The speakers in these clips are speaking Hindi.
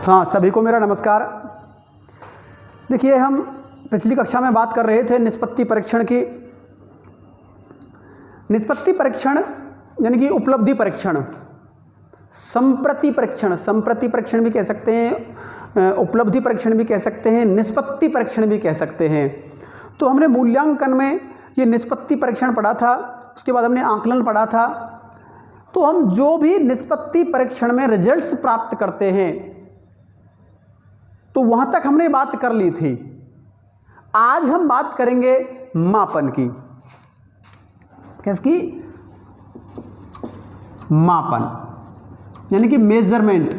हाँ, सभी को मेरा नमस्कार। देखिए, हम पिछली कक्षा में बात कर रहे थे निष्पत्ति परीक्षण की। निष्पत्ति परीक्षण यानी कि उपलब्धि परीक्षण, संप्रति परीक्षण भी कह सकते हैं, उपलब्धि परीक्षण भी कह सकते हैं, निष्पत्ति परीक्षण भी कह सकते हैं। तो हमने मूल्यांकन में ये निष्पत्ति परीक्षण पढ़ा था, उसके बाद हमने आकलन पढ़ा था। तो हम जो भी निष्पत्ति परीक्षण में रिजल्ट्स प्राप्त करते हैं तो वहां तक हमने बात कर ली थी। आज हम बात करेंगे मापन की। किसकी? मापन यानी कि मेजरमेंट।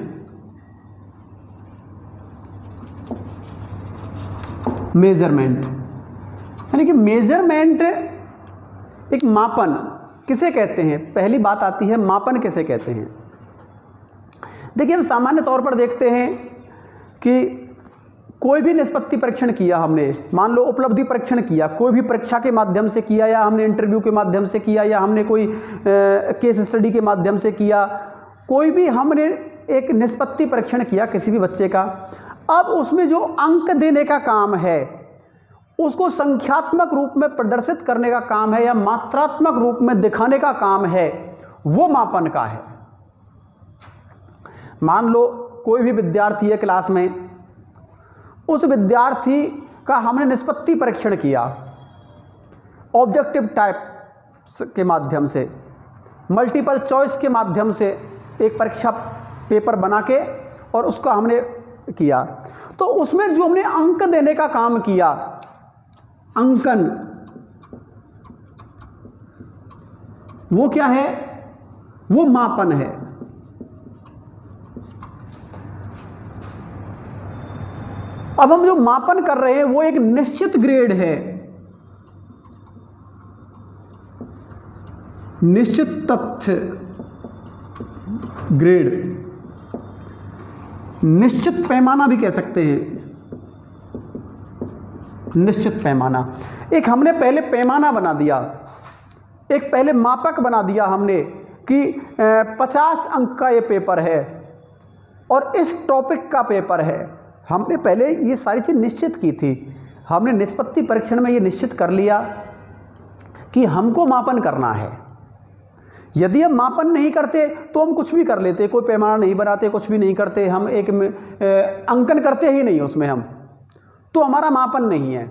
यानी कि मेजरमेंट एक मापन किसे कहते हैं? पहली बात आती है मापन किसे कहते हैं। देखिए, हम सामान्य तौर पर देखते हैं कि कोई भी निष्पत्ति परीक्षण किया हमने, मान लो उपलब्धि परीक्षण किया, कोई भी परीक्षा के माध्यम से किया या हमने इंटरव्यू के माध्यम से किया या हमने कोई केस स्टडी के माध्यम से किया, कोई भी हमने एक निष्पत्ति परीक्षण किया किसी भी बच्चे का। अब उसमें जो अंक देने का काम है, उसको संख्यात्मक रूप में प्रदर्शित करने का काम है या मात्रात्मक रूप में दिखाने का काम है, वो मापन का है। मान लो कोई भी विद्यार्थी है क्लास में, उस विद्यार्थी का हमने निष्पत्ति परीक्षण किया ऑब्जेक्टिव टाइप के माध्यम से, मल्टीपल चॉइस के माध्यम से एक परीक्षा पेपर बना के और उसका हमने किया। तो उसमें जो हमने अंक देने का काम किया, अंकन, वो क्या है? वो मापन है। अब हम जो मापन कर रहे हैं वो एक निश्चित ग्रेड है, निश्चित तथ्य ग्रेड, निश्चित पैमाना भी कह सकते हैं। निश्चित पैमाना, एक हमने पहले पैमाना बना दिया, एक पहले मापक बना दिया हमने कि 50 अंक का ये पेपर है और इस टॉपिक का पेपर है। हमने पहले ये सारी चीज़ निश्चित की थी। हमने निष्पत्ति परीक्षण में ये निश्चित कर लिया कि हमको मापन करना है। यदि हम मापन नहीं करते तो हम कुछ भी कर लेते, कोई पैमाना नहीं बनाते, कुछ भी नहीं करते, हम एक अंकन करते ही नहीं उसमें हम, तो हमारा मापन नहीं है।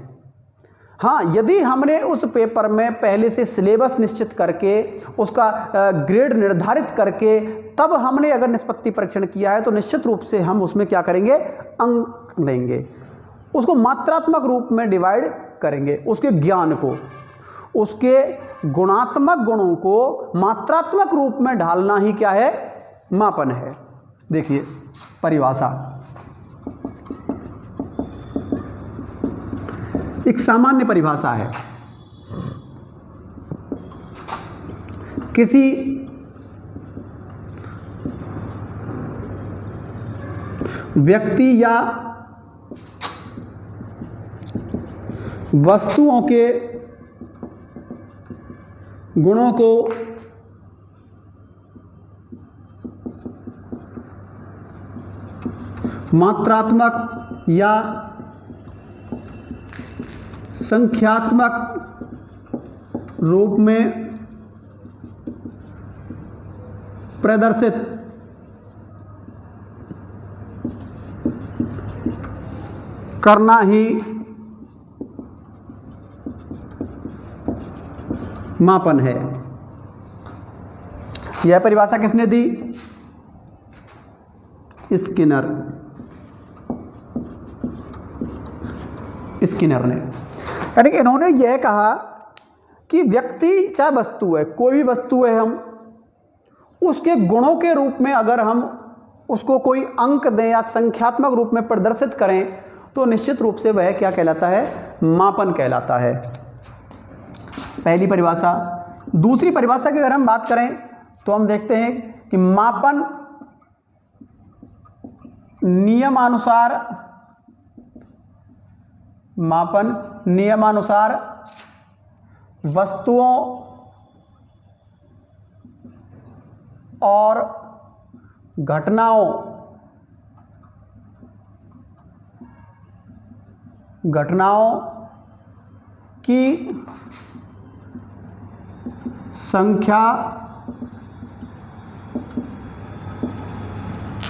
हाँ, यदि हमने उस पेपर में पहले से सिलेबस निश्चित करके उसका ग्रेड निर्धारित करके तब हमने अगर निष्पत्ति परीक्षण किया है तो निश्चित रूप से हम उसमें क्या करेंगे? अंक देंगे, उसको मात्रात्मक रूप में डिवाइड करेंगे, उसके ज्ञान को, उसके गुणात्मक गुणों को मात्रात्मक रूप में ढालना ही क्या है? मापन है। देखिए परिभाषा, एक सामान्य परिभाषा है। किसी व्यक्ति या वस्तुओं के गुणों को मात्रात्मक या संख्यात्मक रूप में प्रदर्शित करना ही मापन है। यह परिभाषा किसने दी? स्किनर ने। यानी कि इन्होंने यह कहा कि व्यक्ति चाहे वस्तु है, कोई भी वस्तु है, हम उसके गुणों के रूप में अगर हम उसको कोई अंक दें या संख्यात्मक रूप में प्रदर्शित करें तो निश्चित रूप से वह क्या कहलाता है? मापन कहलाता है। पहली परिभाषा। दूसरी परिभाषा की अगर हम बात करें तो हम देखते हैं कि मापन नियमानुसार वस्तुओं और घटनाओं घटनाओं की संख्या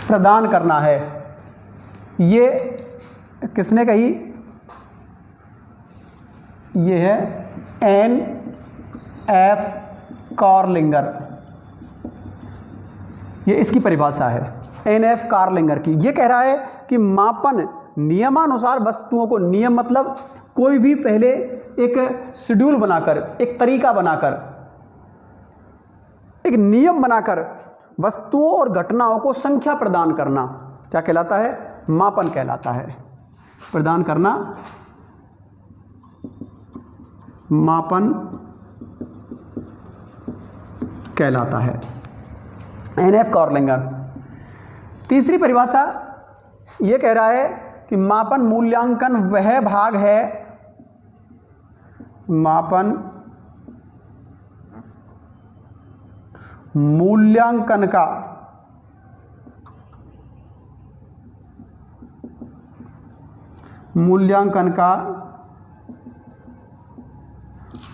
प्रदान करना है। ये किसने कही? ये है N.F. कार्लिंगर, ये इसकी परिभाषा है N.F. कार्लिंगर की। ये कह रहा है कि मापन नियमानुसार वस्तुओं को, नियम मतलब कोई भी पहले एक शेड्यूल बनाकर, एक तरीका बनाकर, एक नियम बनाकर वस्तुओं और घटनाओं को संख्या प्रदान करना क्या कहलाता है? मापन कहलाता है। प्रदान करना मापन कहलाता है। N.F. कार्लिंगर। तीसरी परिभाषा ये कह रहा है कि मापन मूल्यांकन वह भाग है, मापन मूल्यांकन का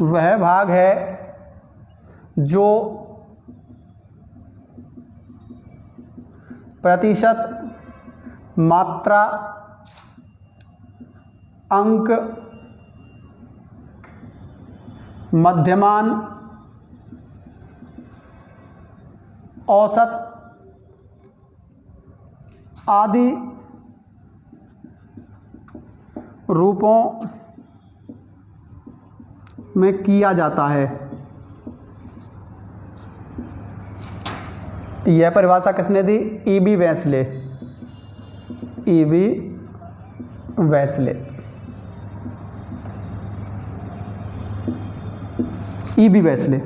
वह भाग है जो प्रतिशत, मात्रा, अंक, मध्यमान, औसत आदि रूपों में किया जाता है। यह परिभाषा किसने दी? E.B. Wesley. E.B. Wesley. E.B. Wesley.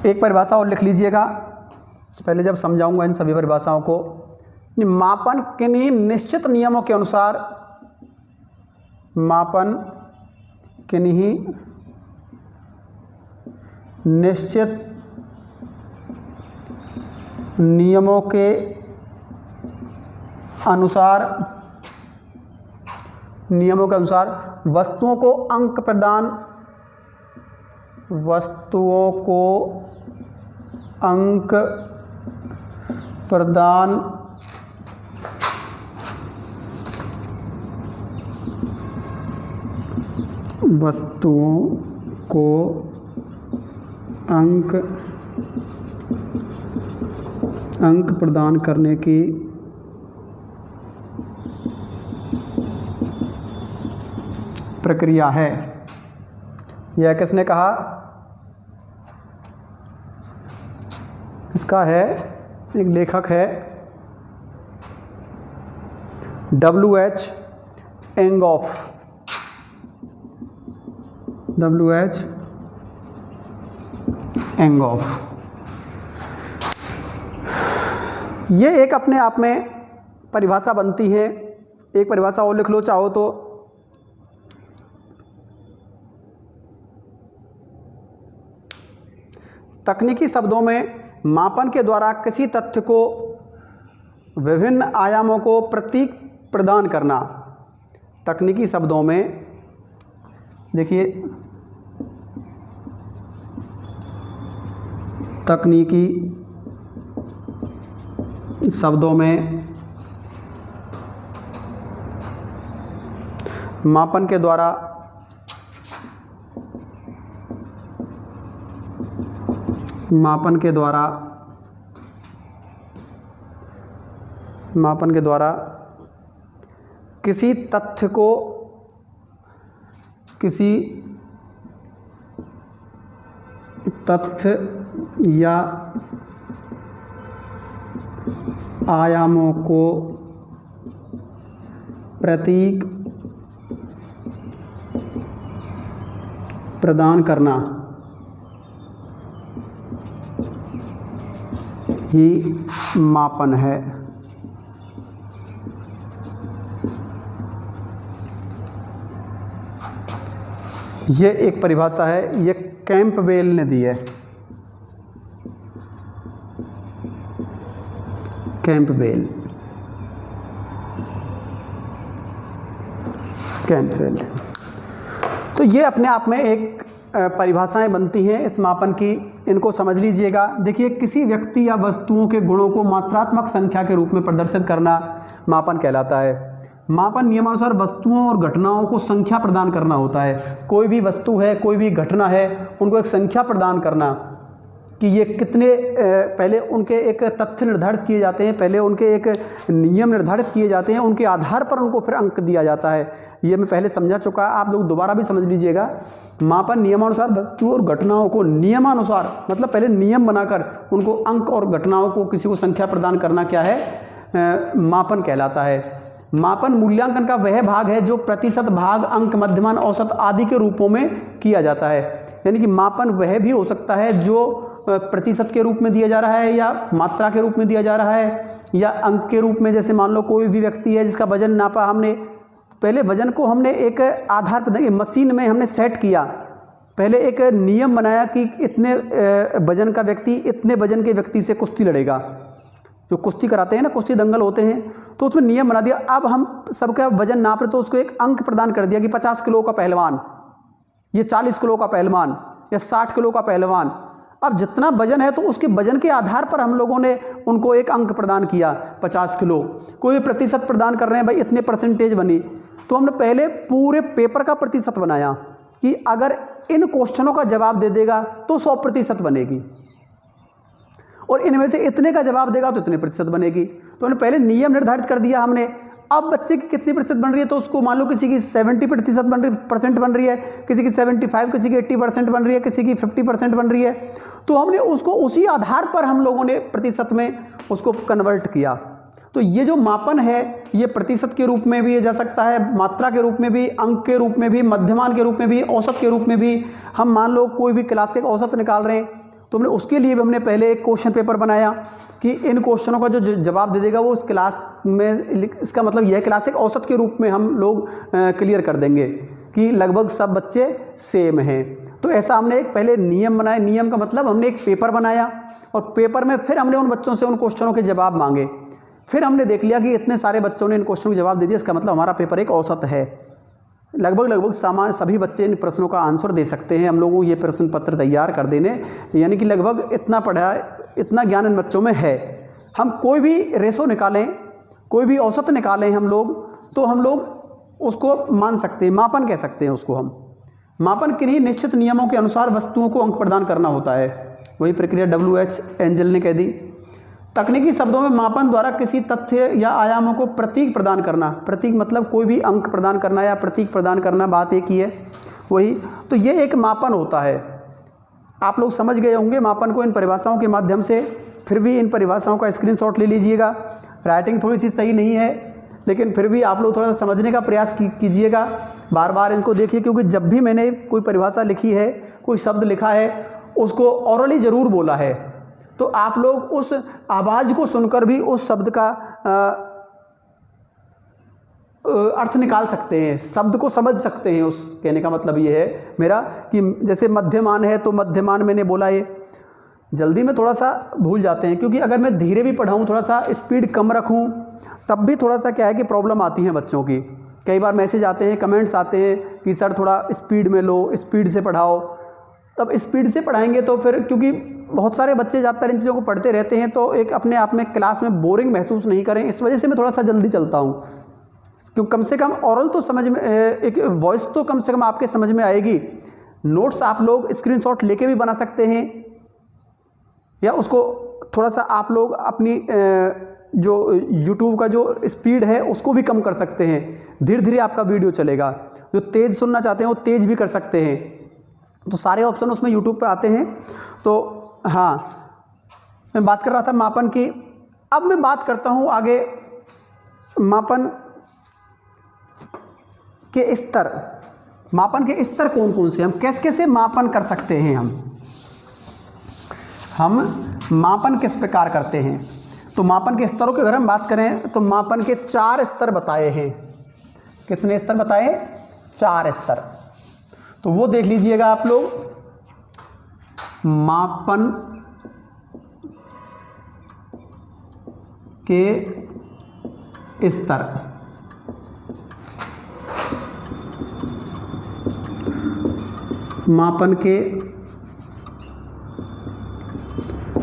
एक परिभाषा और लिख लीजिएगा, पहले जब समझाऊंगा इन सभी परिभाषाओं को। मापन किन्हीं निश्चित नियमों के अनुसार, मापन किन्हीं निश्चित नियमों के अनुसार वस्तुओं को अंक प्रदान, वस्तुओं को अंक प्रदान वस्तुओं को अंक प्रदान करने की प्रक्रिया है। यह किसने कहा? इसका है एक लेखक है W.H. एंगॉफ। W.H. एंगॉफ। ये एक अपने आप में परिभाषा बनती है। एक परिभाषा और लिख लो चाहो तो। तकनीकी शब्दों में मापन के द्वारा किसी तथ्य को विभिन्न आयामों को प्रतीक प्रदान करना। तकनीकी शब्दों में देखिए, तकनीकी शब्दों में मापन के द्वारा किसी तथ्य को या आयामों को प्रतीक प्रदान करना ही मापन है। ये एक परिभाषा है, ये कैंपबेल ने दी है। कैंपबेल। कैनफील्ड। तो ये अपने आप में एक परिभाषाएं बनती हैं इस मापन की, इनको समझ लीजिएगा। देखिए, किसी व्यक्ति या वस्तुओं के गुणों को मात्रात्मक संख्या के रूप में प्रदर्शित करना मापन कहलाता है। मापन नियमानुसार वस्तुओं और घटनाओं को संख्या प्रदान करना होता है। कोई भी वस्तु है, कोई भी घटना है, उनको एक संख्या प्रदान करना कि ये कितने, पहले उनके एक तथ्य निर्धारित किए जाते हैं, पहले उनके एक नियम निर्धारित किए जाते हैं, उनके आधार पर उनको फिर अंक दिया जाता है। ये मैं पहले समझा चुका, आप लोग दोबारा भी समझ लीजिएगा। मापन नियमानुसार वस्तु और घटनाओं को नियमानुसार, मतलब पहले नियम बनाकर उनको अंक और घटनाओं को किसी को संख्या प्रदान करना क्या है, मापन कहलाता है। मापन मूल्यांकन का वह भाग है जो प्रतिशत, भाग, अंक, मध्यमान, औसत आदि के रूपों में किया जाता है। यानी कि मापन वह भी हो सकता है जो प्रतिशत के रूप में दिया जा रहा है, या मात्रा के रूप में दिया जा रहा है, या अंक के रूप में। जैसे मान लो कोई भी व्यक्ति है जिसका वजन नापा हमने, पहले वजन को हमने एक आधार पर देखिए मशीन में हमने सेट किया, पहले एक नियम बनाया कि इतने वजन का व्यक्ति इतने वजन के व्यक्ति से कुश्ती लड़ेगा। जो कुश्ती कराते हैं ना, कुश्ती दंगल होते हैं, तो उसमें नियम बना दिया। अब हम सबका वजन नाप रहे तो उसको एक अंक प्रदान कर दिया कि 50 किलो का पहलवान, ये 40 किलो का पहलवान, या 60 किलो का पहलवान। अब जितना वजन है तो उसके वजन के आधार पर हम लोगों ने उनको एक अंक प्रदान किया, 50 किलो। कोई प्रतिशत प्रदान कर रहे हैं, भाई इतने परसेंटेज बनी, तो हमने पहले पूरे पेपर का प्रतिशत बनाया कि अगर इन क्वेश्चनों का जवाब दे देगा तो 100% बनेगी, और इनमें से इतने का जवाब देगा तो इतने प्रतिशत बनेगी। तो हमने पहले नियम निर्धारित कर दिया हमने। अब बच्चे की कितनी प्रतिशत बन रही है, तो उसको मान लो किसी की 70% बन रही है, किसी की 75, किसी की 80% बन रही है, किसी की 50% बन रही है। तो हमने उसको उसी आधार पर हम लोगों ने प्रतिशत में उसको कन्वर्ट किया। तो ये जो मापन है ये प्रतिशत के रूप में भी जा सकता है, मात्रा के रूप में भी, अंक के रूप में भी, मध्यमान के रूप में भी, औसत के रूप में भी। हम मान लो कोई भी क्लास के औसत निकाल रहे हैं, तो हमने उसके लिए भी हमने पहले एक क्वेश्चन पेपर बनाया कि इन क्वेश्चनों का जो जवाब दे देगा वो उस क्लास में, इसका मतलब यह क्लास एक औसत के रूप में हम लोग क्लियर कर देंगे कि लगभग सब बच्चे सेम हैं। तो ऐसा हमने एक पहले नियम बनाया। नियम का मतलब हमने एक पेपर बनाया, और पेपर में फिर हमने उन बच्चों से उन क्वेश्चनों के जवाब मांगे। फिर हमने देख लिया कि इतने सारे बच्चों ने इन क्वेश्चनों के जवाब दे दिया, इसका मतलब हमारा पेपर एक औसत है। लगभग सामान्य सभी बच्चे इन प्रश्नों का आंसर दे सकते हैं। हम लोगों को ये प्रश्न पत्र तैयार कर देने, यानी कि लगभग इतना पढ़ा, इतना ज्ञान इन बच्चों में है। हम कोई भी रेशो निकालें, कोई भी औसत निकालें हम लोग, तो हम लोग उसको मान सकते हैं, मापन कह सकते हैं उसको हम। मापन किन्हीं निश्चित नियमों के अनुसार वस्तुओं को अंक प्रदान करना होता है। वही प्रक्रिया WH एंजल ने कह दी। तकनीकी शब्दों में मापन द्वारा किसी तथ्य या आयामों को प्रतीक प्रदान करना। प्रतीक मतलब कोई भी अंक प्रदान करना या प्रतीक प्रदान करना, बात एक ही है वही। तो ये एक मापन होता है। आप लोग समझ गए होंगे मापन को इन परिभाषाओं के माध्यम से। फिर भी इन परिभाषाओं का स्क्रीनशॉट ले लीजिएगा। राइटिंग थोड़ी सी सही नहीं है, लेकिन फिर भी आप लोग थोड़ा सा समझने का प्रयास कीजिएगा। बार बार इनको देखिए, क्योंकि जब भी मैंने कोई परिभाषा लिखी है, कोई शब्द लिखा है, उसको ऑरली ज़रूर बोला है, तो आप लोग उस आवाज़ को सुनकर भी उस शब्द का अर्थ निकाल सकते हैं, शब्द को समझ सकते हैं। उस कहने का मतलब ये है मेरा कि जैसे मध्यमान है, तो मध्यमान मैंने बोला, ये जल्दी में थोड़ा सा भूल जाते हैं, क्योंकि अगर मैं धीरे भी पढ़ाऊँ, थोड़ा सा स्पीड कम रखूँ, तब भी थोड़ा सा क्या है कि प्रॉब्लम आती है बच्चों की। कई बार मैसेज आते हैं, कमेंट्स आते हैं कि सर थोड़ा स्पीड में लो, स्पीड से पढ़ाओ। तब स्पीड से पढ़ाएंगे तो फिर, क्योंकि बहुत सारे बच्चे ज़्यादातर इन चीज़ों को पढ़ते रहते हैं, तो एक अपने आप में क्लास में बोरिंग महसूस नहीं करें, इस वजह से मैं थोड़ा सा जल्दी चलता हूँ। क्योंकि कम से कम ऑरल तो समझ में, एक वॉइस तो कम से कम आपके समझ में आएगी। नोट्स आप लोग स्क्रीनशॉट लेके भी बना सकते हैं, या उसको थोड़ा सा आप लोग अपनी जो YouTube का जो स्पीड है उसको भी कम कर सकते हैं। धीरे धीरे आपका वीडियो चलेगा। जो तेज़ सुनना चाहते हैं वो तेज़ भी कर सकते हैं। तो सारे ऑप्शन उसमें YouTube पे आते हैं। तो हाँ, मैं बात कर रहा था मापन की। अब मैं बात करता हूँ आगे मापन के स्तर। मापन के स्तर कौन कौन से, हम कैसे कैसे मापन कर सकते हैं। हम मापन किस प्रकार करते हैं। तो मापन के स्तरों की अगर हम बात करें तो मापन के 4 स्तर बताए हैं। कितने स्तर बताए? 4 स्तर। तो वो देख लीजिएगा आप लोग। मापन के स्तर, मापन के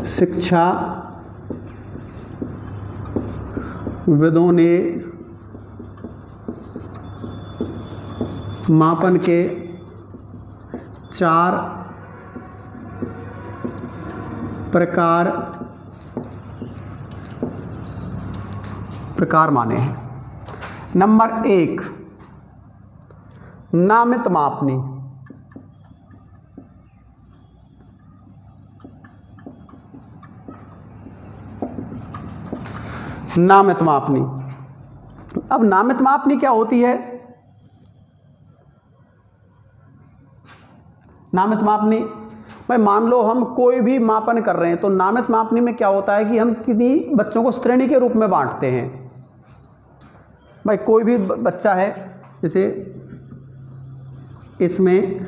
शिक्षा विदों ने मापन के 4 प्रकार माने हैं। नंबर 1, नामित मापनी। नामित मापनी। अब नामित मापनी क्या होती है? नामित मापनी भाई मान लो हम कोई भी मापन कर रहे हैं तो नामित मापनी में क्या होता है कि हम किन्हीं बच्चों को श्रेणी के रूप में बांटते हैं। भाई कोई भी बच्चा है, जैसे इसमें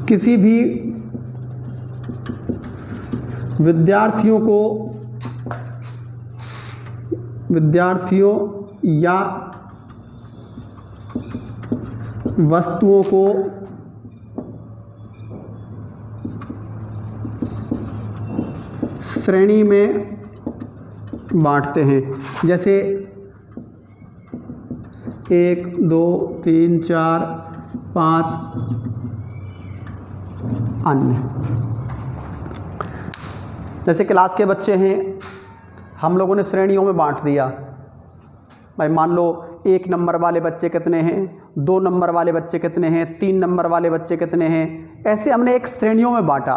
किसी भी विद्यार्थियों या वस्तुओं को श्रेणी में बांटते हैं। जैसे 1 2 3 4 5 अन्य। जैसे क्लास के बच्चे हैं, हम लोगों ने श्रेणियों में बांट दिया। भाई मान लो 1 नंबर वाले बच्चे कितने हैं, 2 नंबर वाले बच्चे कितने हैं, 3 नंबर वाले बच्चे कितने हैं, ऐसे हमने एक श्रेणियों में बांटा।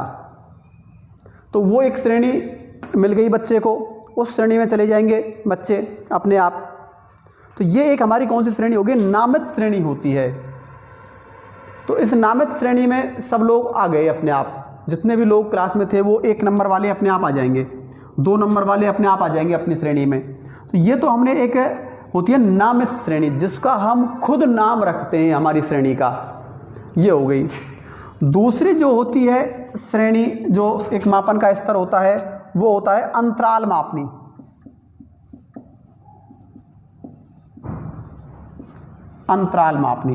तो वो एक श्रेणी मिल गई बच्चे को, उस श्रेणी में चले जाएंगे बच्चे अपने आप। तो ये एक हमारी कौन सी श्रेणी होगी? नामित श्रेणी होती है। तो इस नामित श्रेणी में सब लोग आ गए अपने आप, जितने भी लोग क्लास में थे वो 1 नंबर वाले अपने आप आ जाएंगे, 2 नंबर वाले अपने आप आ जाएंगे अपनी श्रेणी में। तो ये तो हमने एक होती है नामित श्रेणी, जिसका हम खुद नाम रखते हैं हमारी श्रेणी का, ये हो गई। दूसरी जो होती है श्रेणी, जो एक मापन का स्तर होता है, वो होता है अंतराल मापनी। अंतराल मापनी।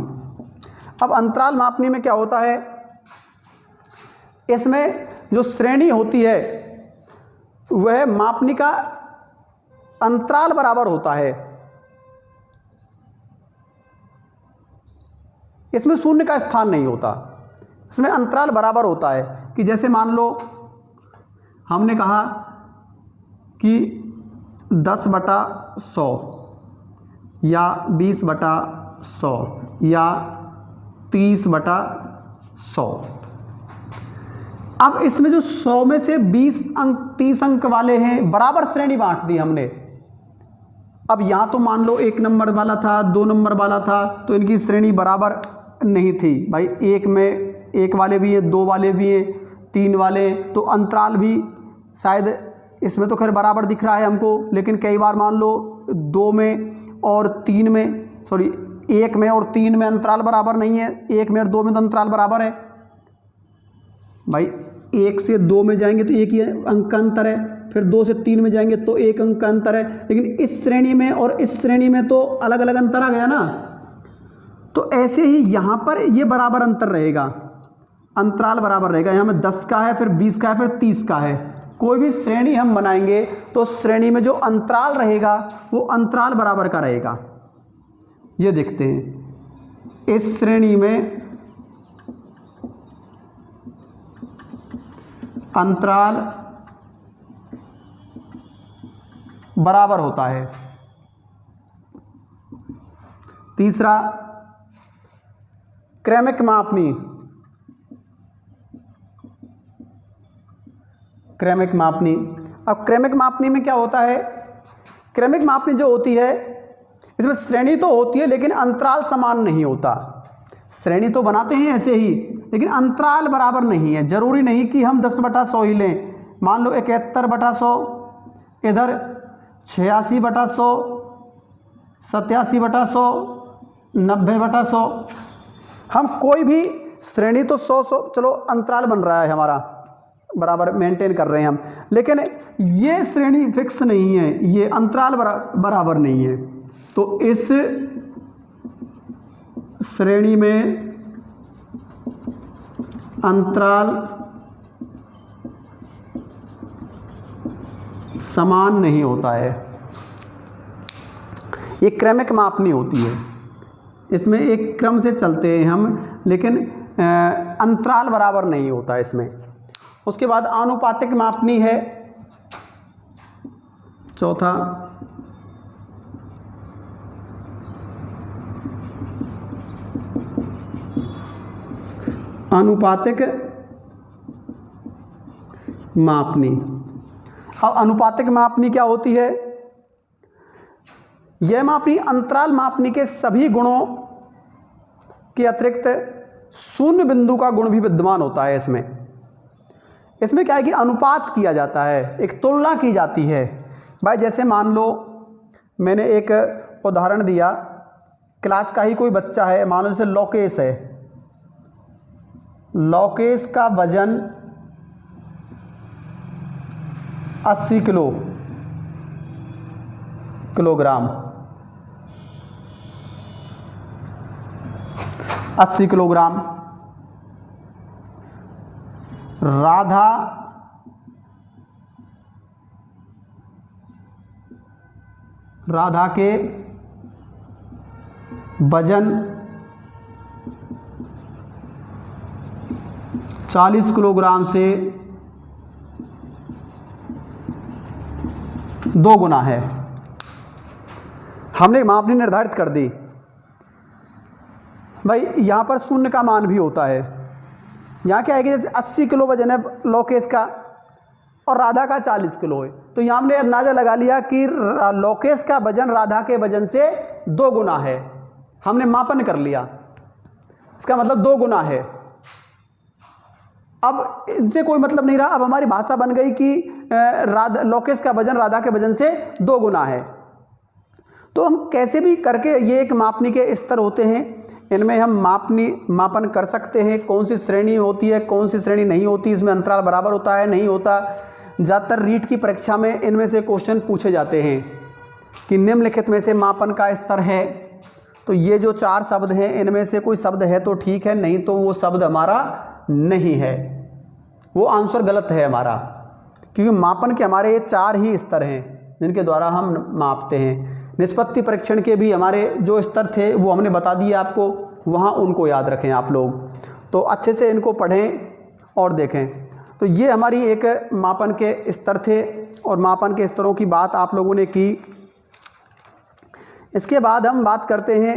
अब अंतराल मापनी में क्या होता है? इसमें जो श्रेणी होती है वह मापनी का अंतराल बराबर होता है। इसमें शून्य का स्थान नहीं होता, इसमें अंतराल बराबर होता है। कि जैसे मान लो हमने कहा कि 10/100 या 20/100 या 30/100। अब इसमें जो 100 में से 20 अंक 30 अंक वाले हैं, बराबर श्रेणी बांट दी हमने। अब यहाँ तो मान लो 1 नंबर वाला था, 2 नंबर वाला था, तो इनकी श्रेणी बराबर नहीं थी। भाई 1 में 1 वाले भी हैं, 2 वाले भी हैं, 3 वाले, तो अंतराल भी शायद इसमें तो खैर बराबर दिख रहा है हमको, लेकिन कई बार मान लो 2 में और 3 में, सॉरी 1 में और 3 में अंतराल बराबर नहीं है, 1 में और 2 में तो अंतराल बराबर है। भाई 1 से 2 में जाएंगे तो 1 ही अंक का अंतर है, फिर 2 से 3 में जाएंगे तो 1 अंक का अंतर है, लेकिन इस श्रेणी में और इस श्रेणी में तो अलग अलग अंतर आ गया ना। तो ऐसे ही यहाँ पर ये बराबर अंतर रहेगा, अंतराल बराबर रहेगा। यहाँ में 10 का है, फिर 20 का है, फिर 30 का है। कोई भी श्रेणी हम बनाएंगे तो श्रेणी में जो अंतराल रहेगा वो अंतराल बराबर का रहेगा। ये देखते हैं, इस श्रेणी में अंतराल बराबर होता है। तीसरा, क्रमिक मापनी। क्रमिक मापनी। अब क्रमिक मापनी में क्या होता है? क्रमिक मापनी जो होती है, इसमें श्रेणी तो होती है लेकिन अंतराल समान नहीं होता। श्रेणी तो बनाते हैं ऐसे ही, लेकिन अंतराल बराबर नहीं है। जरूरी नहीं कि हम 10/100 ही लें। मान लो 71/100, इधर 86/100, 87/100, 90/100। हम कोई भी श्रेणी तो 100 चलो अंतराल बन रहा है हमारा, बराबर मेंटेन कर रहे हैं हम, लेकिन ये श्रेणी फिक्स नहीं है, ये अंतराल बराबर नहीं है। तो इस श्रेणी में अंतराल समान नहीं होता है। ये क्रमिक मापनी होती है, इसमें एक क्रम से चलते हैं हम, लेकिन अंतराल बराबर नहीं होता है इसमें। उसके बाद आनुपातिक मापनी है चौथा। आनुपातिक मापनी। अब अनुपातिक मापनी क्या होती है? यह मापनी अंतराल मापनी के सभी गुणों के अतिरिक्त शून्य बिंदु का गुण भी विद्यमान होता है। इसमें क्या है कि अनुपात किया जाता है, एक तुलना की जाती है। भाई जैसे मान लो मैंने एक उदाहरण दिया, क्लास का ही कोई बच्चा है, मान लो जैसे लोकेश है, लोकेश का वजन 80 किलोग्राम 80 किलोग्राम। राधा के वजन 40 किलोग्राम से 2 गुना है। हमने मापनी निर्धारित कर दी। भाई यहाँ पर शून्य का मान भी होता है। यहाँ क्या है कि जैसे 80 किलो वजन है लोकेश का और राधा का 40 किलो है, तो यहाँ हमने अंदाज़ा लगा लिया कि लोकेश का वजन राधा के वजन से 2 गुना है। हमने मापन कर लिया, इसका मतलब 2 गुना है। अब इनसे कोई मतलब नहीं रहा। अब हमारी भाषा बन गई कि लोकेश का वजन राधा के वजन से 2 गुना है। तो हम कैसे भी करके, ये एक मापनी के स्तर होते हैं, इनमें हम मापन कर सकते हैं। कौन सी श्रेणी होती है, कौन सी श्रेणी नहीं होती, इसमें अंतराल बराबर होता है नहीं होता। ज़्यादातर रीट की परीक्षा में इनमें से क्वेश्चन पूछे जाते हैं कि निम्नलिखित में से मापन का स्तर है। तो ये जो 4 शब्द हैं, इनमें से कोई शब्द है तो ठीक है, नहीं तो वो शब्द हमारा नहीं है, वो आंसर गलत है हमारा। क्योंकि मापन के हमारे ये 4 ही स्तर हैं जिनके द्वारा हम मापते हैं। निष्पत्ति परीक्षण के भी हमारे जो स्तर थे वो हमने बता दिए आपको, वहाँ उनको याद रखें आप लोग, तो अच्छे से इनको पढ़ें और देखें। तो ये हमारी एक मापन के स्तर थे और मापन के स्तरों की बात आप लोगों ने की। इसके बाद हम बात करते हैं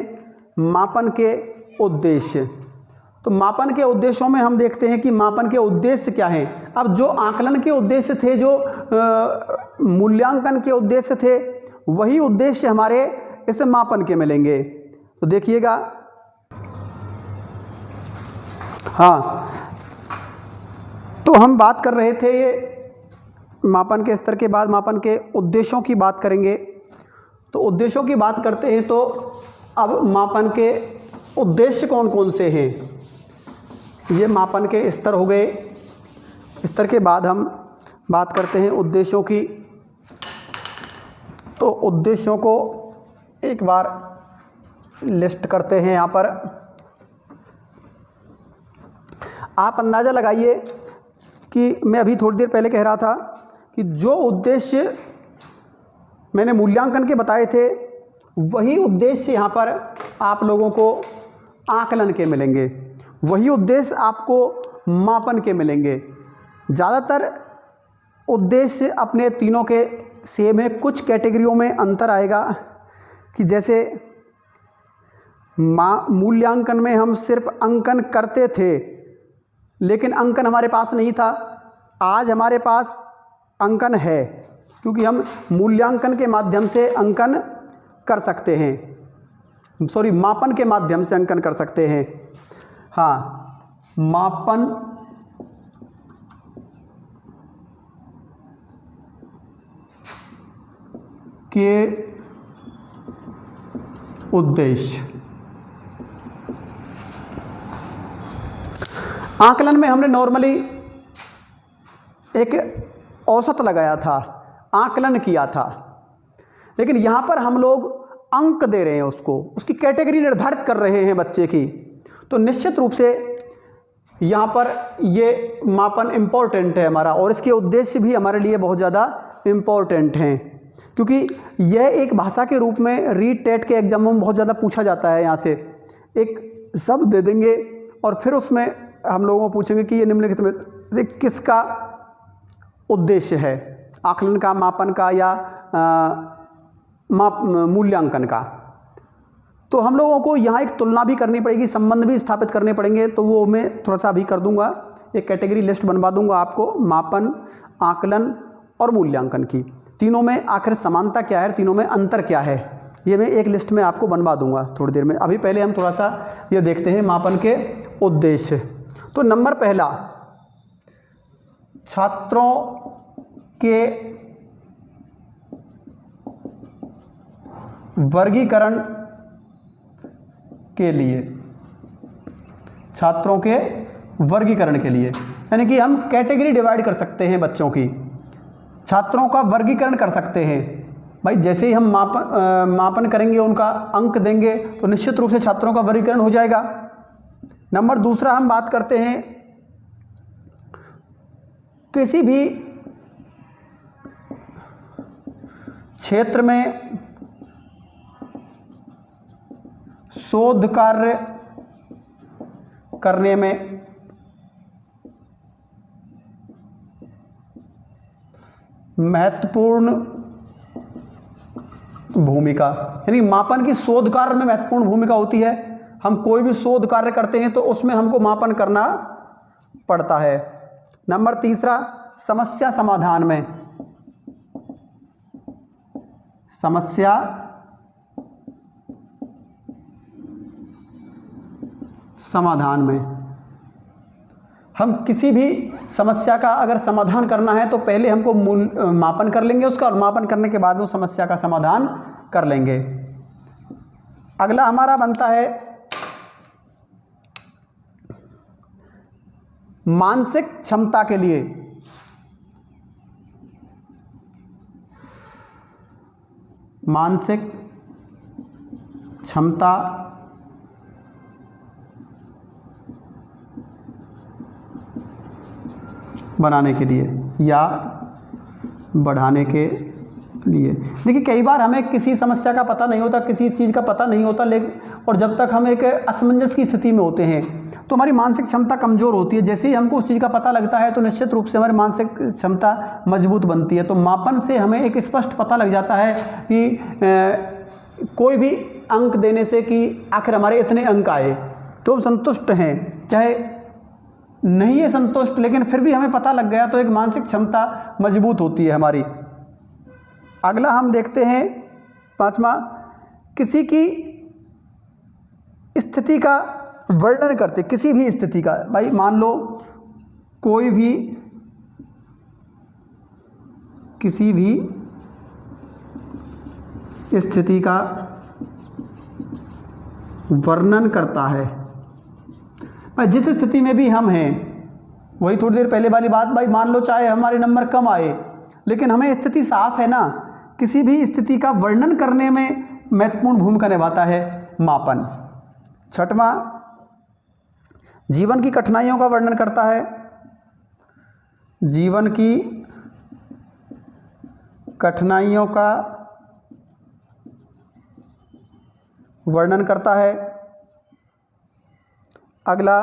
मापन के उद्देश्य। तो मापन के उद्देश्यों में हम देखते हैं कि मापन के उद्देश्य क्या हैं। अब जो आकलन के उद्देश्य थे, जो मूल्यांकन के उद्देश्य थे, वही उद्देश्य हमारे इस मापन के मिलेंगे। तो देखिएगा, हाँ, तो हम बात कर रहे थे ये मापन के स्तर के बाद मापन के उद्देश्यों की बात करेंगे। तो उद्देश्यों की बात करते हैं तो अब मापन के उद्देश्य कौन कौन से हैं, ये मापन के स्तर हो गए। स्तर के बाद हम बात करते हैं उद्देश्यों की। तो उद्देश्यों को एक बार लिस्ट करते हैं यहाँ पर। आप अंदाज़ा लगाइए कि मैं अभी थोड़ी देर पहले कह रहा था कि जो उद्देश्य मैंने मूल्यांकन के बताए थे, वही उद्देश्य यहाँ पर आप लोगों को आकलन के मिलेंगे, वही उद्देश्य आपको मापन के मिलेंगे। ज़्यादातर उद्देश्य अपने तीनों के सेम है। कुछ कैटेगरियों में अंतर आएगा कि जैसे मूल्यांकन में हम सिर्फ अंकन करते थे, लेकिन अंकन हमारे पास नहीं था। आज हमारे पास अंकन है, क्योंकि हम मूल्यांकन के माध्यम से अंकन कर सकते हैं, मापन के माध्यम से अंकन कर सकते हैं। हाँ, मापन के उद्देश्य। आकलन में हमने नॉर्मली एक औसत लगाया था, आकलन किया था, लेकिन यहाँ पर हम लोग अंक दे रहे हैं, उसको उसकी कैटेगरी निर्धारित कर रहे हैं बच्चे की, तो निश्चित रूप से यहाँ पर ये मापन इम्पोर्टेंट है हमारा, और इसके उद्देश्य भी हमारे लिए बहुत ज़्यादा इम्पोर्टेंट हैं, क्योंकि यह एक भाषा के रूप में रीट टेट के एग्जामों में बहुत ज़्यादा पूछा जाता है। यहाँ से एक शब्द दे देंगे और फिर उसमें हम लोगों को पूछेंगे कि ये निम्नलिखित में से किसका उद्देश्य है, आकलन का, मापन का, या मूल्यांकन का। तो हम लोगों को यहाँ एक तुलना भी करनी पड़ेगी, संबंध भी स्थापित करने पड़ेंगे, तो वो मैं थोड़ा सा अभी कर दूंगा, एक कैटेगरी लिस्ट बनवा दूंगा आपको, मापन, आकलन और मूल्यांकन की। तीनों में आखिर समानता क्या है, तीनों में अंतर क्या है, ये मैं एक लिस्ट में आपको बनवा दूंगा थोड़ी देर में। अभी पहले हम थोड़ा सा ये देखते हैं मापन के उद्देश्य। तो नंबर पहला, छात्रों के वर्गीकरण के लिए, छात्रों के वर्गीकरण के लिए, यानी कि हम कैटेगरी डिवाइड कर सकते हैं बच्चों की, छात्रों का वर्गीकरण कर सकते हैं। भाई जैसे ही हम मापन करेंगे, उनका अंक देंगे, तो निश्चित रूप से छात्रों का वर्गीकरण हो जाएगा। नंबर दूसरा, हम बात करते हैं किसी भी क्षेत्र में शोध कार्य करने में महत्वपूर्ण भूमिका, यानी मापन की शोध कार्य में महत्वपूर्ण भूमिका होती है। हम कोई भी शोध कार्य करते हैं तो उसमें हमको मापन करना पड़ता है। नंबर तीसरा, समस्या समाधान में, समस्या समाधान में हम किसी भी समस्या का अगर समाधान करना है तो पहले हमको मापन कर लेंगे उसका, और मापन करने के बाद वो समस्या का समाधान कर लेंगे। अगला हमारा बनता है मानसिक क्षमता के लिए, मानसिक क्षमता बनाने के लिए या बढ़ाने के लिए। देखिए कई बार हमें किसी समस्या का पता नहीं होता, किसी चीज़ का पता नहीं होता, लेकिन और जब तक हम एक असमंजस की स्थिति में होते हैं तो हमारी मानसिक क्षमता कमज़ोर होती है। जैसे ही हमको उस चीज़ का पता लगता है तो निश्चित रूप से हमारी मानसिक क्षमता मजबूत बनती है। तो मापन से हमें एक स्पष्ट पता लग जाता है कि कोई भी अंक देने से कि आखिर हमारे इतने अंक आए तो हम संतुष्ट हैं, चाहे नहीं है संतुष्ट, लेकिन फिर भी हमें पता लग गया तो एक मानसिक क्षमता मजबूत होती है हमारी। अगला हम देखते हैं पांचवा, किसी की स्थिति का वर्णन करते, किसी भी स्थिति का, भाई मान लो कोई भी किसी भी स्थिति का वर्णन करता है, भाई जिस स्थिति में भी हम हैं, वही थोड़ी देर पहले वाली बात, भाई मान लो चाहे हमारे नंबर कम आए लेकिन हमें स्थिति साफ है ना, किसी भी स्थिति का वर्णन करने में महत्वपूर्ण भूमिका निभाता है मापन। छठवां, जीवन की कठिनाइयों का वर्णन करता है, जीवन की कठिनाइयों का वर्णन करता है। अगला,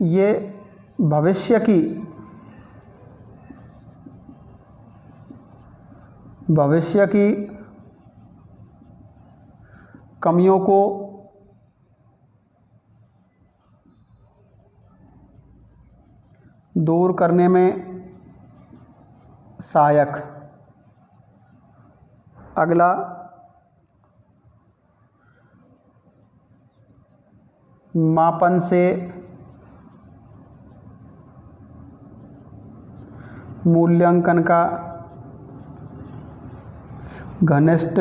ये भविष्य की कमियों को दूर करने में सहायक। अगला, मापन से मूल्यांकन का घनिष्ठ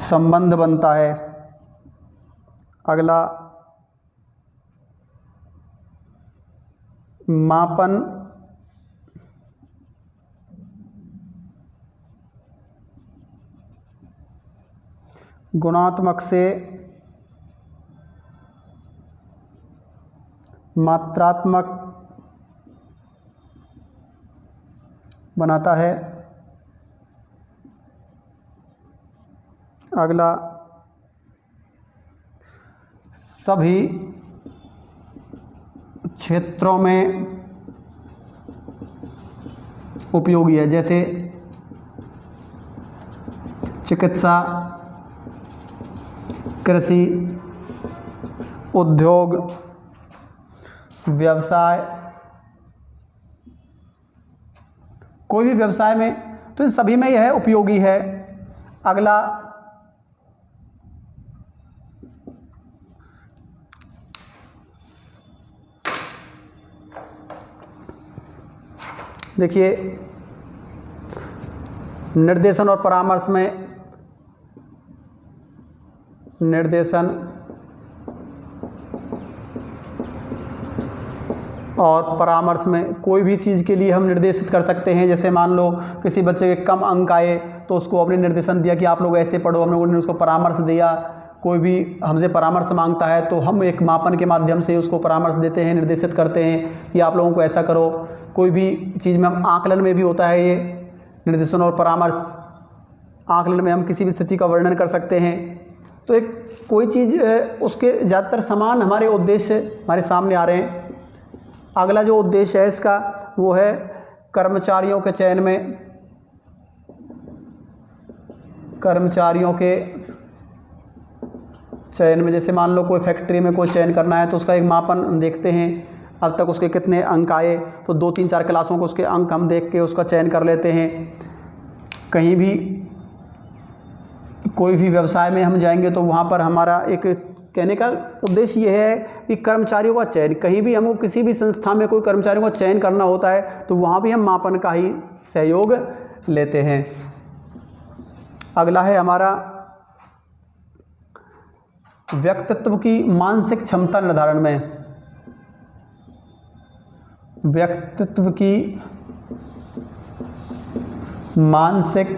संबंध बनता है। अगला, मापन गुणात्मक से मात्रात्मक बनाता है। अगला, सभी क्षेत्रों में उपयोगी है, जैसे चिकित्सा, कृषि, उद्योग, व्यवसाय, कोई भी व्यवसाय में, तो इन सभी में यह है उपयोगी है। अगला, देखिए निर्देशन और परामर्श में, निर्देशन और परामर्श में कोई भी चीज़ के लिए हम निर्देशित कर सकते हैं। जैसे मान लो किसी बच्चे के कम अंक आए तो उसको हमने निर्देशन दिया कि आप लोग ऐसे पढ़ो, हम लोगों ने उसको परामर्श दिया। कोई भी हमसे परामर्श मांगता है तो हम एक मापन के माध्यम से उसको परामर्श देते हैं, निर्देशित करते हैं कि आप लोगों को ऐसा करो। कोई भी चीज़ में हम, आकलन में भी होता है ये निर्देशन और परामर्श। आकलन में हम किसी भी स्थिति का वर्णन कर सकते हैं। तो एक कोई चीज़, उसके ज़्यादातर समान हमारे उद्देश्य हमारे सामने आ रहे हैं। अगला जो उद्देश्य है इसका वो है कर्मचारियों के चयन में, कर्मचारियों के चयन में, जैसे मान लो कोई फैक्ट्री में कोई चयन करना है तो उसका एक मापन देखते हैं, अब तक उसके कितने अंक आए, तो 2-3-4 क्लासों को उसके अंक हम देख के उसका चयन कर लेते हैं। कहीं भी कोई भी व्यवसाय में हम जाएंगे तो वहाँ पर हमारा एक कहने का उद्देश्य ये है कि कर्मचारियों का चयन, कहीं भी हमको किसी भी संस्था में कोई कर्मचारियों का चयन करना होता है तो वहाँ भी हम मापन का ही सहयोग लेते हैं। अगला है हमारा व्यक्तित्व की मानसिक क्षमता निर्धारण में, व्यक्तित्व की मानसिक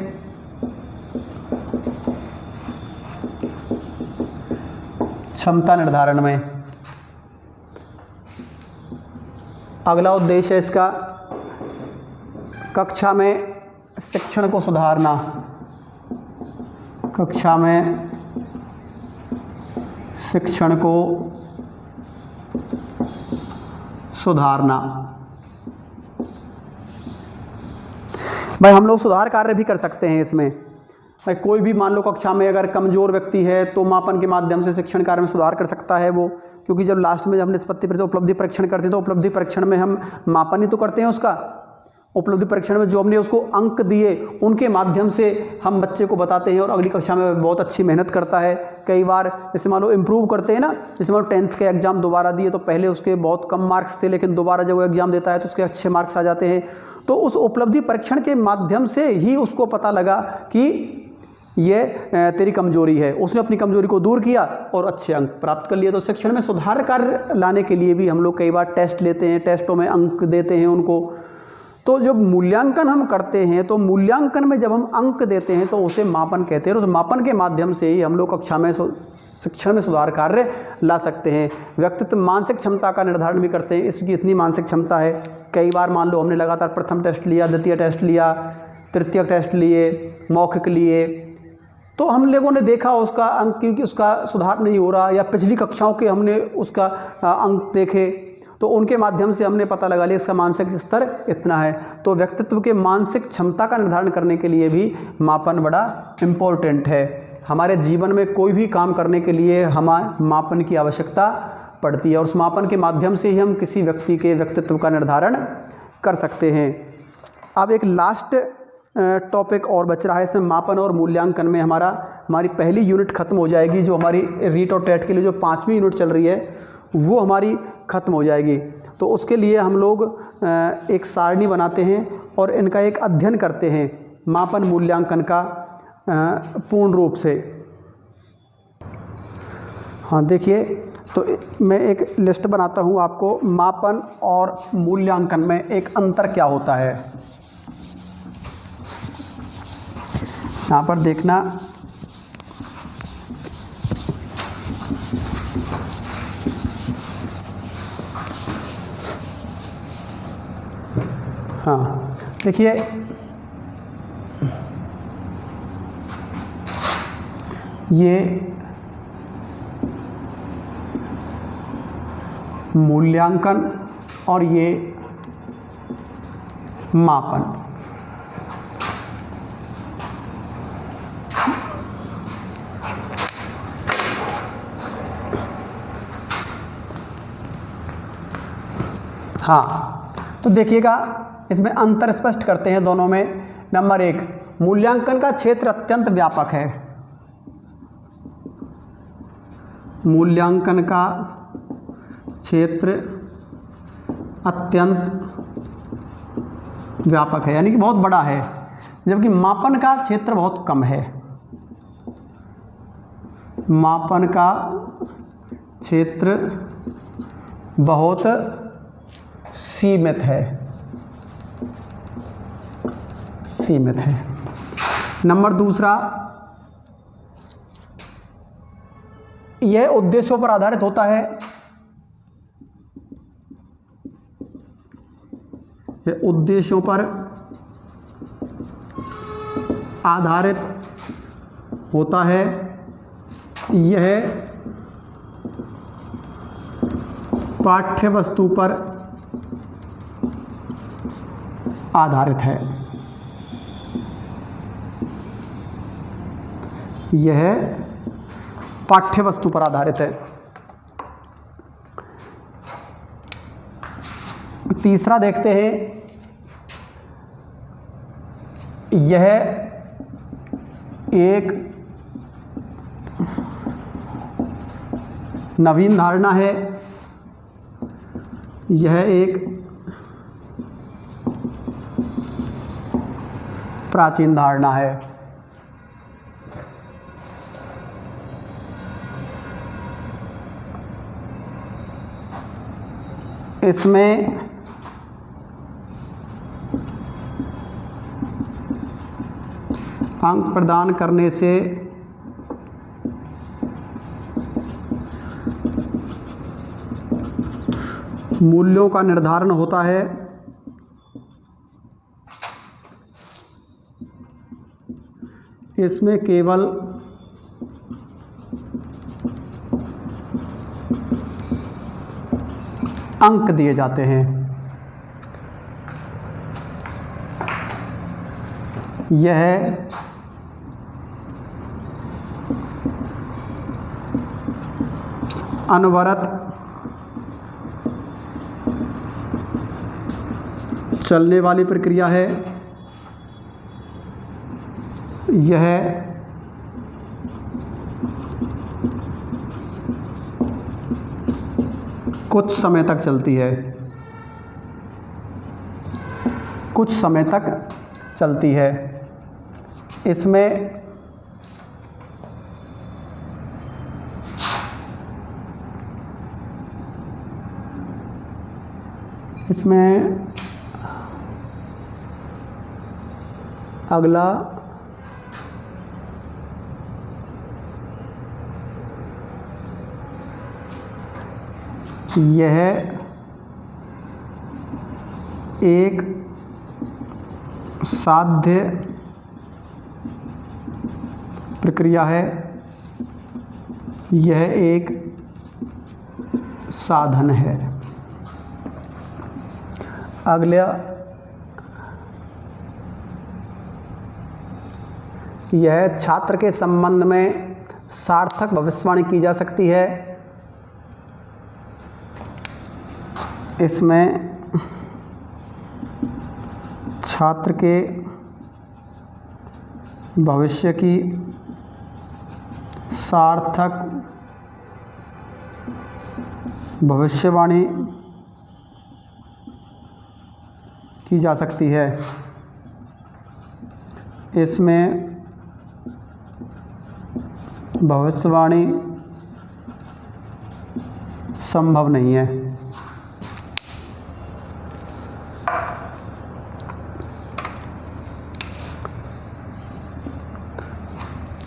क्षमता निर्धारण में। अगला उद्देश्य है इसका कक्षा में शिक्षण को सुधारना, कक्षा में शिक्षण को सुधारना। भाई हम लोग सुधार कार्य भी कर सकते हैं इसमें। भाई कोई भी मान लो कक्षा में अगर कमज़ोर व्यक्ति है तो मापन के माध्यम से शिक्षण कार्य में सुधार कर सकता है वो, क्योंकि जब लास्ट में जब निष्पत्ति परीक्षण उपलब्धि परीक्षण करते हैं तो उपलब्धि परीक्षण में हम मापन ही तो करते हैं उसका। उपलब्धि परीक्षण में जो हमने उसको अंक दिए उनके माध्यम से हम बच्चे को बताते हैं और अगली कक्षा में बहुत अच्छी मेहनत करता है। कई बार जैसे मान लो इम्प्रूव करते हैं ना, जैसे मान लो 10th के एग्ज़ाम दोबारा दिए तो पहले उसके बहुत कम मार्क्स थे, लेकिन दोबारा जब वो एग्ज़ाम देता है तो उसके अच्छे मार्क्स आ जाते हैं। तो उस उपलब्धि परीक्षण के माध्यम से ही उसको पता लगा कि ये तेरी कमजोरी है, उसने अपनी कमजोरी को दूर किया और अच्छे अंक प्राप्त कर लिए। तो शिक्षण में सुधार कार्य लाने के लिए भी हम लोग कई बार टेस्ट लेते हैं, टेस्टों में अंक देते हैं उनको। तो जब मूल्यांकन हम करते हैं तो मूल्यांकन में जब हम अंक देते हैं तो उसे मापन कहते हैं। उस मापन के माध्यम से ही हम लोग कक्षा में शिक्षण में सुधार कार्य ला सकते हैं। व्यक्तित्व मानसिक क्षमता का निर्धारण भी करते हैं, इसकी इतनी मानसिक क्षमता है। कई बार मान लो हमने लगातार प्रथम टेस्ट लिया, द्वितीय टेस्ट लिया, तृतीय टेस्ट लिए, मौखिक लिए, तो हम लोगों ने देखा उसका अंक क्योंकि उसका सुधार नहीं हो रहा, या पिछली कक्षाओं के हमने उसका अंक देखे तो उनके माध्यम से हमने पता लगा लिया इसका मानसिक स्तर इतना है। तो व्यक्तित्व के मानसिक क्षमता का निर्धारण करने के लिए भी मापन बड़ा इम्पोर्टेंट है। हमारे जीवन में कोई भी काम करने के लिए हमें मापन की आवश्यकता पड़ती है और उस मापन के माध्यम से ही हम किसी व्यक्ति के व्यक्तित्व का निर्धारण कर सकते हैं। अब एक लास्ट टॉपिक और बच रहा है इसमें, मापन और मूल्यांकन में हमारी पहली यूनिट खत्म हो जाएगी। जो हमारी रीट और टेट के लिए जो 5वीं यूनिट चल रही है वो हमारी ख़त्म हो जाएगी। तो उसके लिए हम लोग एक सारणी बनाते हैं और इनका एक अध्ययन करते हैं, मापन मूल्यांकन का पूर्ण रूप से। हाँ देखिए, तो मैं एक लिस्ट बनाता हूँ आपको, मापन और मूल्यांकन में एक अंतर क्या होता है। यहाँ पर देखना, हाँ देखिए, ये मूल्यांकन और ये मापन। हाँ, तो देखिएगा इसमें अंतर स्पष्ट करते हैं दोनों में। नंबर 1, मूल्यांकन का क्षेत्र अत्यंत व्यापक है। मूल्यांकन का क्षेत्र अत्यंत व्यापक है, यानी कि बहुत बड़ा है, जबकि मापन का क्षेत्र बहुत कम है। मापन का क्षेत्र बहुत सीमित है, सीमित है। नंबर 2, यह उद्देश्यों पर आधारित होता है। यह उद्देश्यों पर आधारित होता है। यह पाठ्य वस्तु पर आधारित है। यह पाठ्य वस्तु पर आधारित है। तीसरा देखते हैं, यह एक नवीन धारणा है। यह एक प्राचीन धारणा है। इसमें अंक प्रदान करने से मूल्यों का निर्धारण होता है। इसमें केवल अंक दिए जाते हैं। यह अनवरत चलने वाली प्रक्रिया है। यह कुछ समय तक चलती है, कुछ समय तक चलती है। इसमें अगला यह एक साध्य प्रक्रिया है। यह एक साधन है। अगला यह छात्र के संबंध में सार्थक भविष्यवाणी की जा सकती है। इसमें छात्र के भविष्य की सार्थक भविष्यवाणी की जा सकती है। इसमें भविष्यवाणी संभव नहीं है।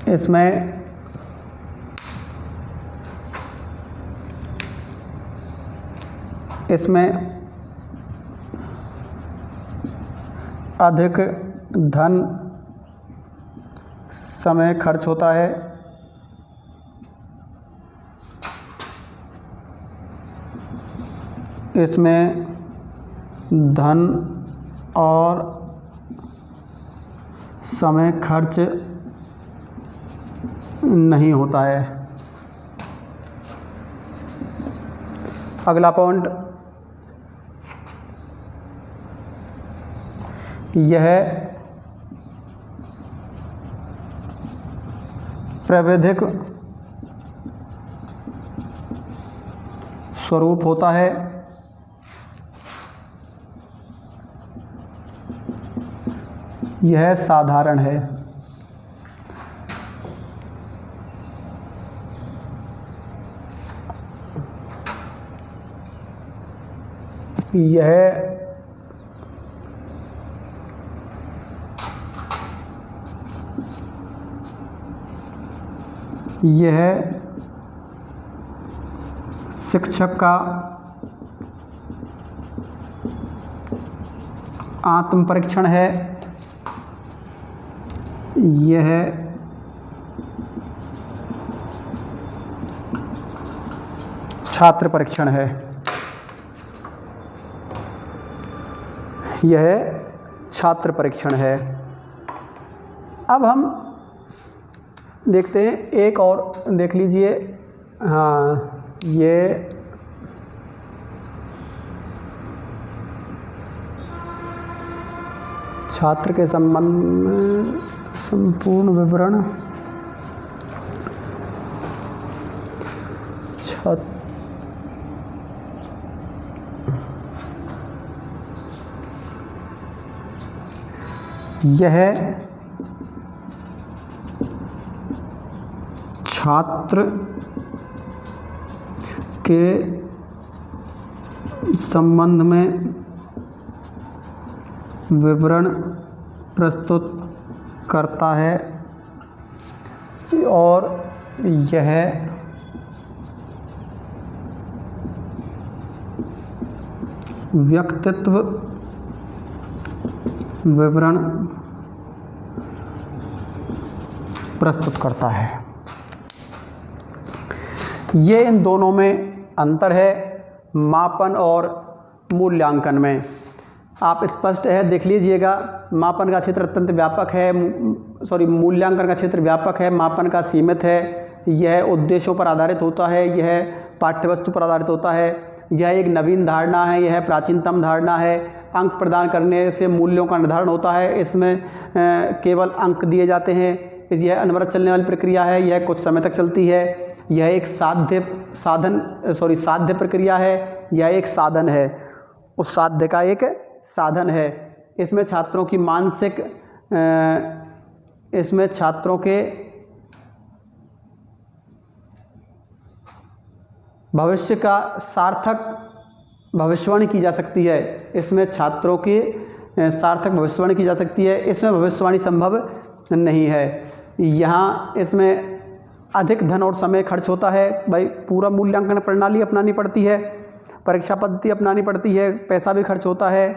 इसमें अधिक धन समय खर्च होता है। इसमें धन और समय खर्च नहीं होता है। अगला पॉइंट, यह प्राविधिक स्वरूप होता है। यह साधारण है। यह शिक्षक का आत्म परीक्षण है। यह छात्र परीक्षण है। यह छात्र परीक्षण है। अब हम देखते हैं, एक और देख लीजिए। हाँ, ये छात्र के संबंध में संपूर्ण विवरण, यह छात्र के संबंध में विवरण प्रस्तुत करता है और यह व्यक्तित्व विवरण प्रस्तुत करता है। ये इन दोनों में अंतर है, मापन और मूल्यांकन में। आप स्पष्ट है, देख लीजिएगा। मापन का क्षेत्र अत्यंत व्यापक है, मूल्यांकन का क्षेत्र व्यापक है, मापन का सीमित है। यह उद्देश्यों पर आधारित होता है, यह पाठ्यवस्तु पर आधारित होता है। यह एक नवीन धारणा है, यह प्राचीनतम धारणा है। अंक प्रदान करने से मूल्यों का निर्धारण होता है। इसमें केवल अंक दिए जाते हैं। यह अनवरत चलने वाली प्रक्रिया है, यह कुछ समय तक चलती है। यह एक साध्य प्रक्रिया है, यह एक साधन है, उस साध्य का एक साधन है। इसमें छात्रों की मानसिक, इसमें छात्रों के भविष्य का सार्थक भविष्यवाणी की जा सकती है। इसमें छात्रों की सार्थक भविष्यवाणी की जा सकती है। इसमें भविष्यवाणी संभव नहीं है। यहाँ इसमें अधिक धन और समय खर्च होता है। भाई, पूरा मूल्यांकन प्रणाली अपनानी पड़ती है, परीक्षा पद्धति अपनानी पड़ती है, पैसा भी खर्च होता है।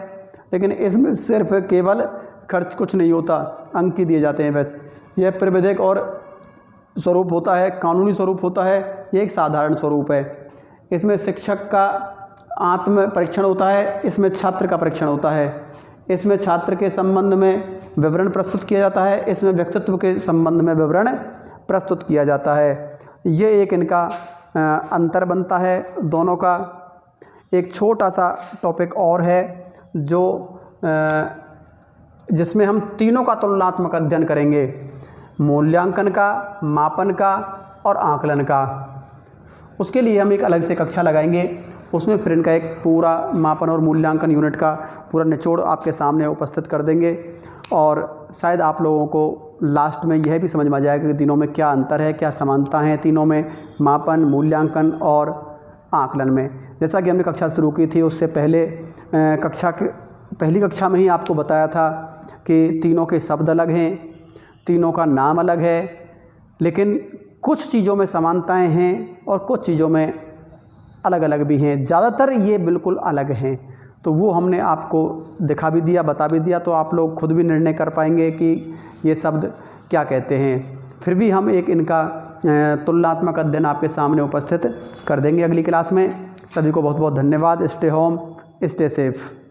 लेकिन इसमें सिर्फ केवल खर्च कुछ नहीं होता, अंक ही दिए जाते हैं बस। यह प्राविधिक और स्वरूप होता है, कानूनी स्वरूप होता है, ये एक साधारण स्वरूप है। इसमें शिक्षक का आत्म परीक्षण होता है, इसमें छात्र का परीक्षण होता है। इसमें छात्र के संबंध में विवरण प्रस्तुत किया जाता है, इसमें व्यक्तित्व के संबंध में विवरण प्रस्तुत किया जाता है। ये एक इनका अंतर बनता है दोनों का। एक छोटा सा टॉपिक और है जो जिसमें हम तीनों का तुलनात्मक अध्ययन करेंगे, मूल्यांकन का, मापन का और आकलन का। उसके लिए हम एक अलग से कक्षा लगाएंगे, उसमें फिर इनका एक पूरा मापन और मूल्यांकन यूनिट का पूरा निचोड़ आपके सामने उपस्थित कर देंगे। और शायद आप लोगों को लास्ट में यह भी समझ में आ जाएगा कि तीनों में क्या अंतर है, क्या समानता है तीनों में, मापन, मूल्यांकन और आकलन में। जैसा कि हमने कक्षा शुरू की थी, उससे पहले पहली कक्षा में ही आपको बताया था कि तीनों के शब्द अलग हैं, तीनों का नाम अलग है, लेकिन कुछ चीज़ों में समानताएं हैं और कुछ चीज़ों में अलग अलग भी हैं। ज़्यादातर ये बिल्कुल अलग हैं। तो वो हमने आपको दिखा भी दिया, बता भी दिया, तो आप लोग खुद भी निर्णय कर पाएंगे कि ये शब्द क्या कहते हैं। फिर भी हम एक इनका तुलनात्मक अध्ययन आपके सामने उपस्थित कर देंगे अगली क्लास में। सभी को बहुत बहुत धन्यवाद। Stay home, stay safe.